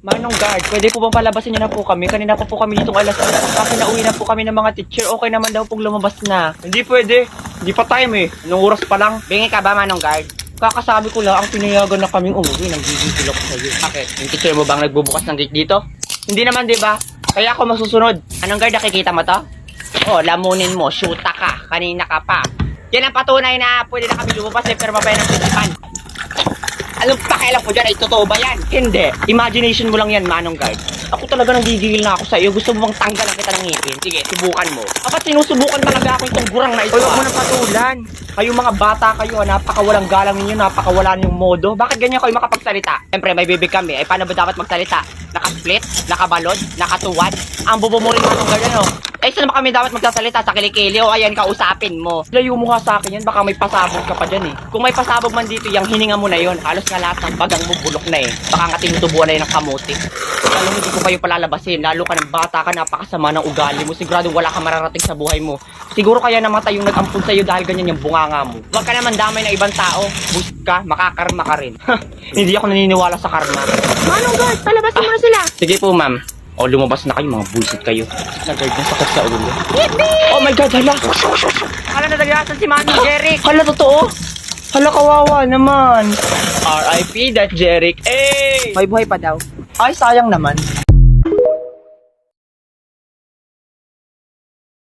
Manong guard, pwede po bang palabasin niyo na po kami? Kanina pa po kami ditong alas 8. Kasi nauwi na po kami ng mga teacher. Okay naman daw pong lumabas na. Hindi pwede. Hindi pa time eh. Anong oras pa lang? Bingi ka ba, Manong Guard? Kakasabi ko lang, ang pinayagan na kaming umuwi. Nagigigil ako sa'yo. Bakit? Yung teacher mo bang nagbubukas ng gate dito? Hindi naman, di ba? Kaya ako masusunod. Anong guard, nakikita mo to? Oh, lamunin mo, shoota ka. Kanina ka pa. Yan ang patunay na pwede na kami lumabas eh, pero mabaya ng principal. Anong pakialam ko dyan? Ay, totoo ba yan? Hindi. Imagination mo lang yan, Manong Guard. Ako talaga nagigigil na ako sa iyo. Gusto mo bang tanggalan kita ng ngipin? Sige, subukan mo. Dapat sinusubukan talaga ako itong gurang na ito. Huwag mo nang patulan. Kayo mga bata kayo, napakawalang galang ninyo, napakawala niyong modo. Bakit ganyan kayo makapagsalita? Siyempre, may bibig kami. Ay, paano ba dapat magsalita? Nakasplit? Nakabalod? Nakatuwad? Ang bubo mo rin, Manong Guard, ano? Eh, saan ba kami dapat magsasalita? Sa kilikili o ayan, kausapin mo? Layo mo nga sa akin yan, baka may pasabog ka pa dyan eh. Kung may pasabog man dito, yung hininga mo na yon, halos nga lahat ng bagang mo bulok na eh. Baka nga tinutubuan na yun ng kamuti. Alam, hindi ko kayo palalabasin, lalo ka ng bata ka, napakasama ng ugali mo, sigurado wala kang mararating sa buhay mo. Siguro kaya namatay yung nag-ampun sa'yo dahil ganyan yung bunganga mo. Huwag ka naman damay ng ibang tao. Boost ka, makakarma ka rin. Hindi ako naniniwala sa karma. Manong Guard, palabasin mo na sila. Sige po, ma'am. O, lumabas na kayo, mga bullshit kayo. Nag-guard na sakit sa ulo. Oh my God, hala! Akala na naglasan si Manong Jeric. Hala, totoo? Hala, kawawa naman. R.I.P. that Jeric. Eh! May buhay pa daw. Ay, sayang naman.